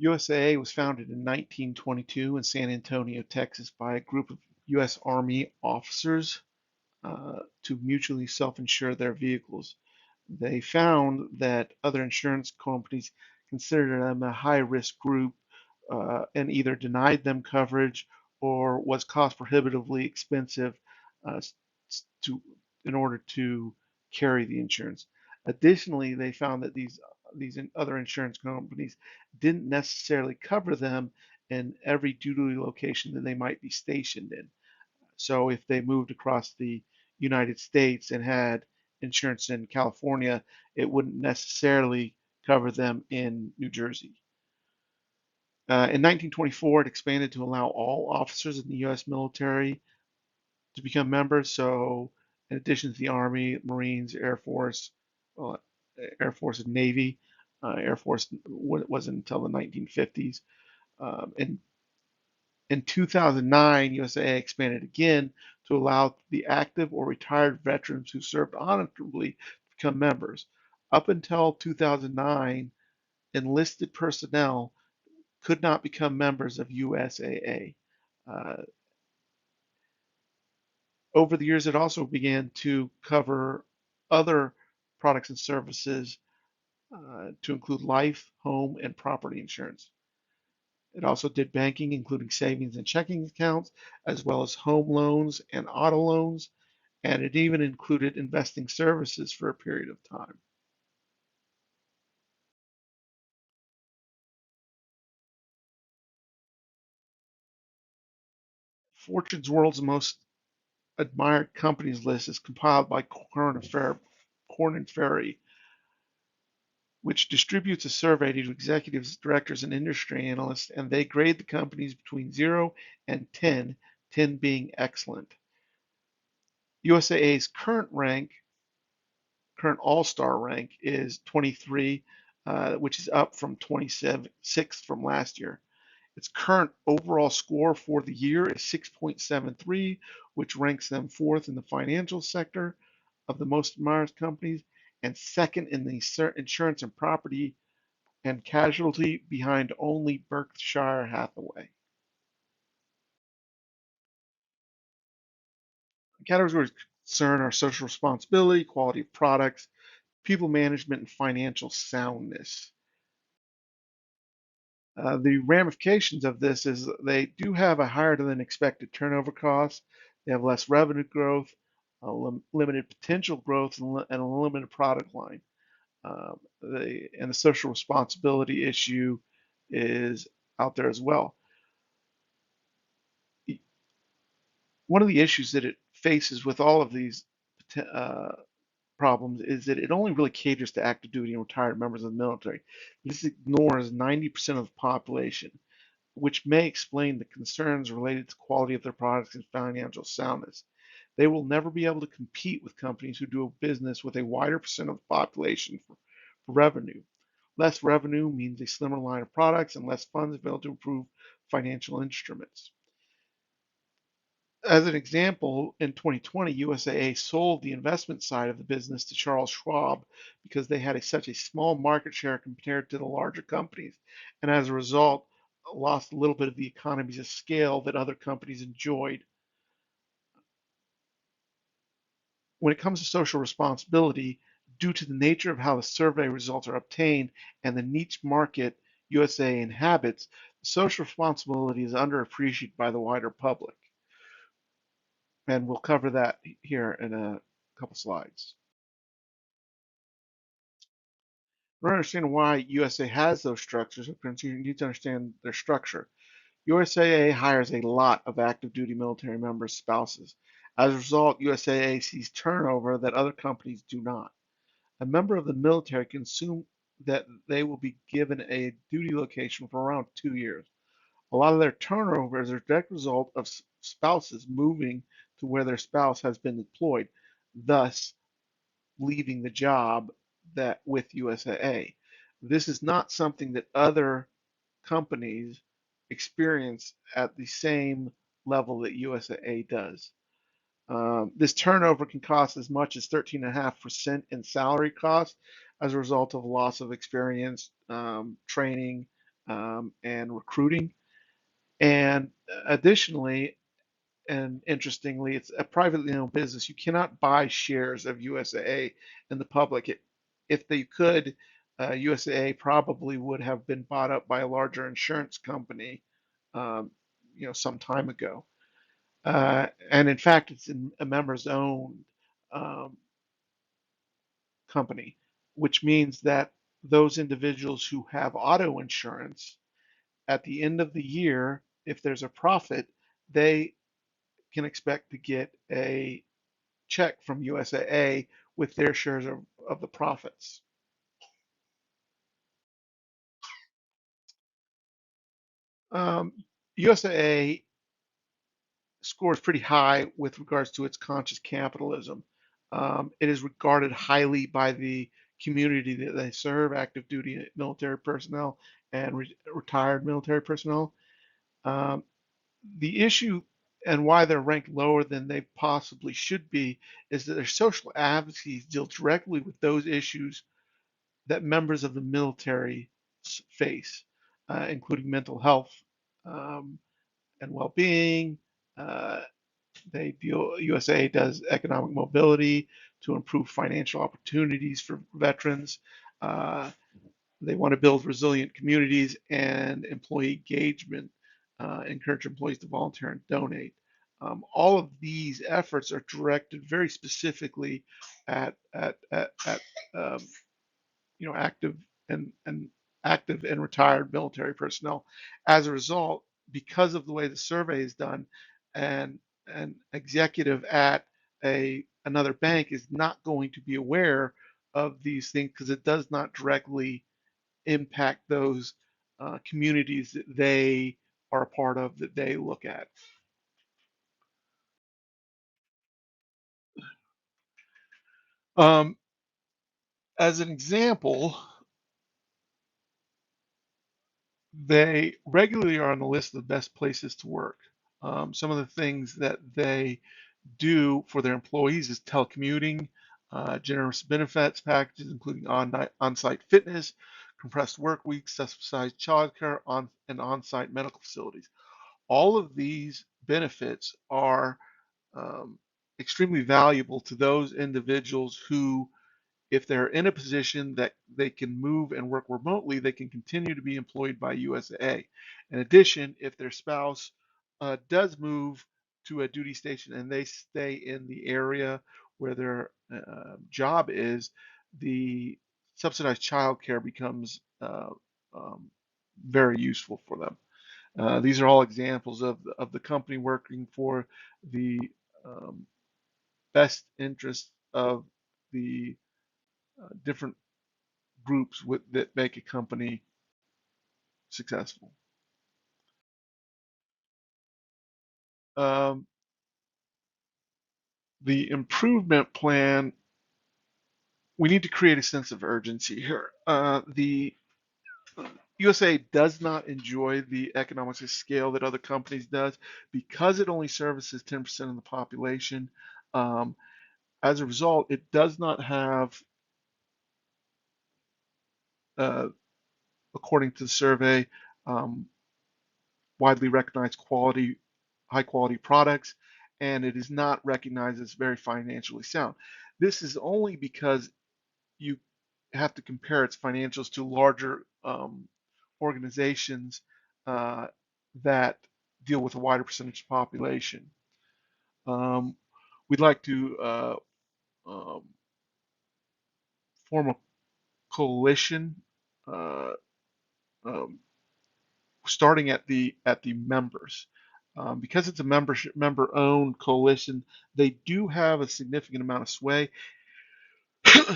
USAA was founded in 1922 in San Antonio, Texas by a group of U.S. Army officers to mutually self-insure their vehicles. They found that other insurance companies considered them a high-risk group and either denied them coverage or was cost prohibitively expensive uh, to in order to carry the insurance. Additionally, they found that these other insurance companies didn't necessarily cover them in every duty location that they might be stationed in. So if they moved across the United States and had insurance in California, it wouldn't necessarily cover them in New Jersey. In 1924, it expanded to allow all officers in the U.S. military to become members. So, in addition to the Army, Marines, uh, Air Force and Navy, Air Force wasn't until the 1950s. In 2009, USAA expanded again to allow the active or retired veterans who served honorably to become members. Up until 2009, enlisted personnel could not become members of USAA. Uh, Over the years, it also began to cover other products and services to include life, home, and property insurance. It also did banking, including savings and checking accounts, as well as home loans and auto loans, and it even included investing services for a period of time. Fortune's World's Most Admired Companies list is compiled by Korn and Ferry, which distributes a survey to executives, directors, and industry analysts, and they grade the companies between 0 and 10, 10 being excellent. USAA's current all-star rank is 23, which is up from 26 from last year. Its current overall score for the year is 6.73, which ranks them fourth in the financial sector of the most admired companies and second in the insurance and property and casualty behind only Berkshire Hathaway. Categories concern are social responsibility, quality of products, people management, and financial soundness. The ramifications of this is they do have a higher than expected turnover cost. They have less revenue growth, limited potential growth, and a limited product line. And the social responsibility issue is out there as well. One of the issues that it faces with all of these uh, problems is that it only really caters to active duty and retired members of the military. This ignores 90% of the population, which may explain the concerns related to quality of their products and financial soundness. They will never be able to compete with companies who do business with a wider percent of the population for revenue. Less revenue means a slimmer line of products and less funds available to improve financial instruments. As an example, in 2020, USAA sold the investment side of the business to Charles Schwab because they had such a small market share compared to the larger companies, and as a result, lost a little bit of the economies of scale that other companies enjoyed. When it comes to social responsibility, due to the nature of how the survey results are obtained and the niche market USAA inhabits, social responsibility is underappreciated by the wider public. And we'll cover that here in a couple slides. In order to understand why USA has those structures, you need to understand their structure. USAA hires a lot of active duty military members' spouses. As a result, USAA sees turnover that other companies do not. A member of the military can assume that they will be given a duty location for around 2 years. A lot of their turnover is a direct result of spouses moving to where their spouse has been deployed, thus leaving the job that with USAA. This is not something that other companies experience at the same level that USAA does. This turnover can cost as much as 13.5% in salary costs as a result of loss of experience, training, and recruiting. And additionally, and interestingly, it's a privately owned business. You cannot buy shares of USAA in the public. If they could, USAA probably would have been bought up by a larger insurance company, um, some time ago. And in fact, it's in a members owned um, company, which means that those individuals who have auto insurance at the end of the year, if there's a profit, they can expect to get a check from USAA with their shares of the profits. Um, USAA scores pretty high with regards to its conscious capitalism. It is regarded highly by the community that they serve, active duty military personnel and retired military personnel. Um, the issue and why they're ranked lower than they possibly should be is that their social advocacy deals directly with those issues that members of the military face, including mental health um, and well-being. Uh, USA does economic mobility to improve financial opportunities for veterans. Uh, they want to build resilient communities and employee engagement, encourage employees to volunteer and donate. All of these efforts are directed very specifically at um, active and active and retired military personnel. As a result, because of the way the survey is done, and an executive at a another bank is not going to be aware of these things because it does not directly impact those communities that they are a part of that they look at. Um, as an example, they regularly are on the list of the best places to work. Some of the things that they do for their employees is telecommuting, generous benefits packages, including on-site fitness, compressed work weeks, subsidized childcare, and on-site medical facilities. All of these benefits are um, extremely valuable to those individuals who, if they're in a position that they can move and work remotely, they can continue to be employed by USAA. In addition, if their spouse does move to a duty station and they stay in the area where their job is, the subsidized childcare becomes um, very useful for them. These are all examples of the company working for the um, best interest of the different groups that make a company successful. Um, the improvement plan, we need to create a sense of urgency here. The USA does not enjoy the economics of scale that other companies does because it only services 10% of the population. Um, as a result, it does not have, uh, according to the survey, um, widely recognized high quality products, and it is not recognized as very financially sound. This is only because you have to compare its financials to larger organizations uh, that deal with a wider percentage of population. Um, we'd like to um, form a coalition uh, um, starting at the members. Because it's a member-owned coalition, they do have a significant amount of sway.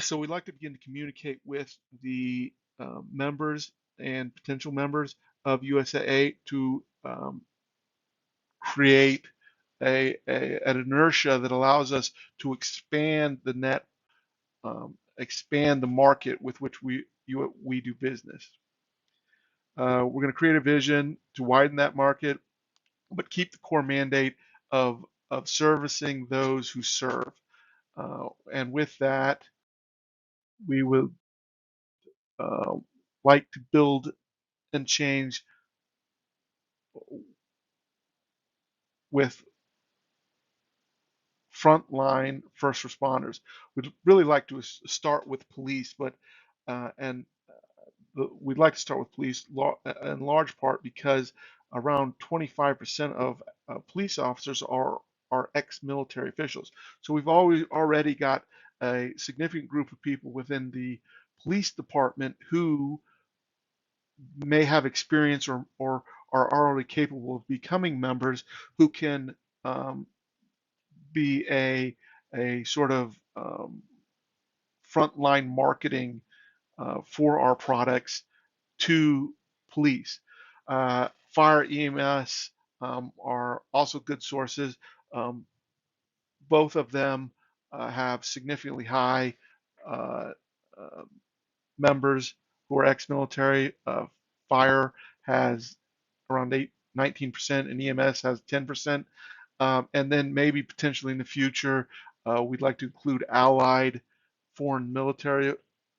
So we'd like to begin to communicate with the members and potential members of USAA to create an inertia that allows us to expand the net, expand the market with which we do business. We're going to create a vision to widen that market, but keep the core mandate of servicing those who serve. And with that, we would uh, like to build and change with frontline first responders. We'd really like to start with police, but and we'd like to start with police in large part because around 25% of police officers are ex-military officials. So we've already got a significant group of people within the police department who may have experience or are already capable of becoming members who can be a sort of frontline marketing for our products to police. Fire EMS are also good sources. Um, both of them have significantly high uh, uh, members who are ex-military. Fire has around 19%, and EMS has 10%. And then maybe potentially in the future, we'd like to include allied foreign military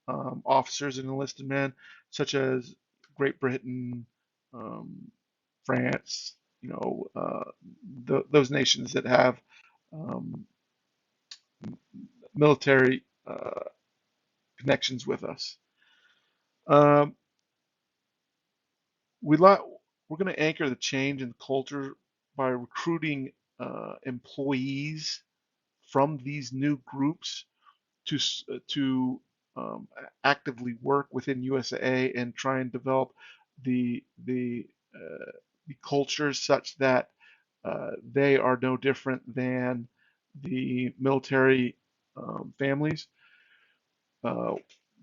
officers and enlisted men, such as Great Britain, um, France, those nations that have um, military connections with us. Um, we like, we're going to anchor the change in culture by recruiting employees from these new groups to actively work within USAA and try and develop uh, the culture such that they are no different than the military families. Uh,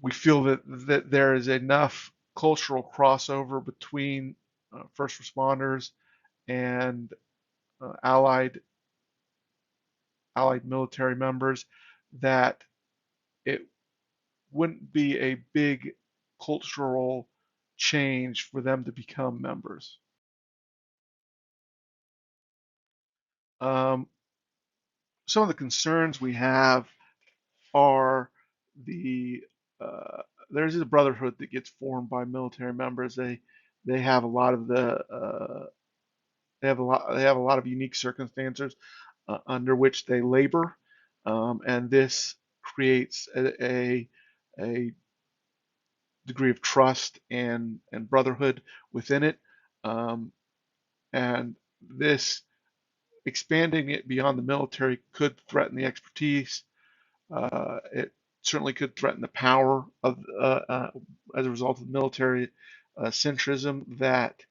we feel that there is enough cultural crossover between first responders and allied military members that it wouldn't be a big cultural change for them to become members. Um, some of the concerns we have are the there's a brotherhood that gets formed by military members. They have a lot of they have a lot of unique circumstances under which they labor, and this creates a degree of trust and brotherhood within it. Um, and this expanding it beyond the military could threaten the expertise. It certainly could threaten the power of as a result of military centrism that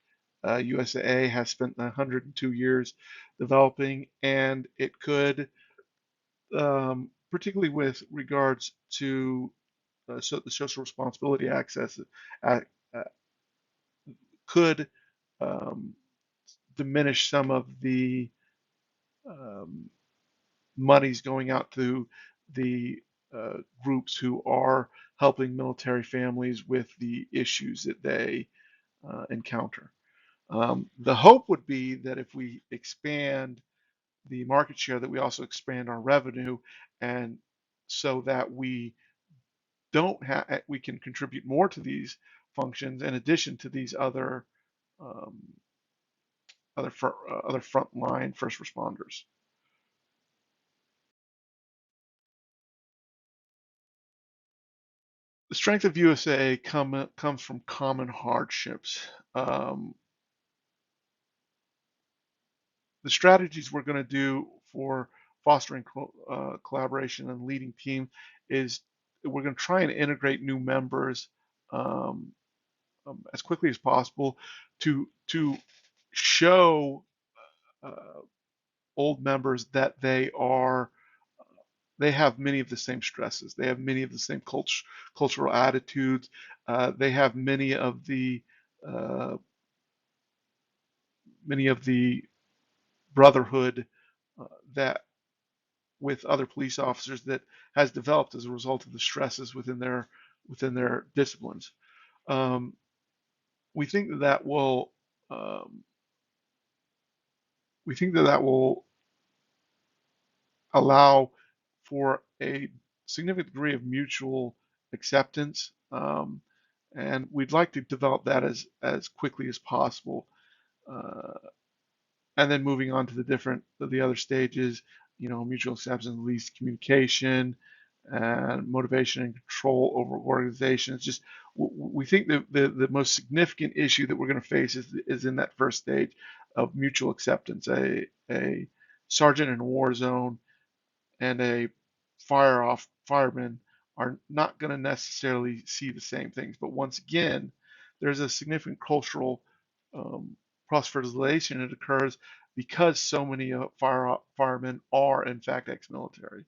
USAA has spent 102 years developing, and it could, particularly with regards to the social responsibility access, uh, uh, could um, diminish some of the um, monies going out to the groups who are helping military families with the issues that they encounter. The hope would be that if we expand the market share, that we also expand our revenue, and so that don't have we can contribute more to these functions in addition to these um, other frontline first responders. The strength of USA comes from common hardships. Um, the strategies we're going to do for fostering collaboration and leading team is we're going to try and integrate new members um, as quickly as possible to show uh, old members that they have many of the same stresses. They have many of the same cultural attitudes. They have uh, many of the brotherhood uh, that with other police officers that has developed as a result of the stresses within their disciplines. Um, we think that that will um, we think that that will allow for a significant degree of mutual acceptance. And we'd like to develop that as quickly as possible. Uh, and then moving on to the other stages, mutual acceptance leads to communication and motivation and control over organization. It's just we think the most significant issue that we're going to face is in that first stage of mutual acceptance. A sergeant in a war zone and a fireman are not going to necessarily see the same things. But once again, there's a significant cultural um, cross-fertilization that occurs because so many firemen are in fact ex-military.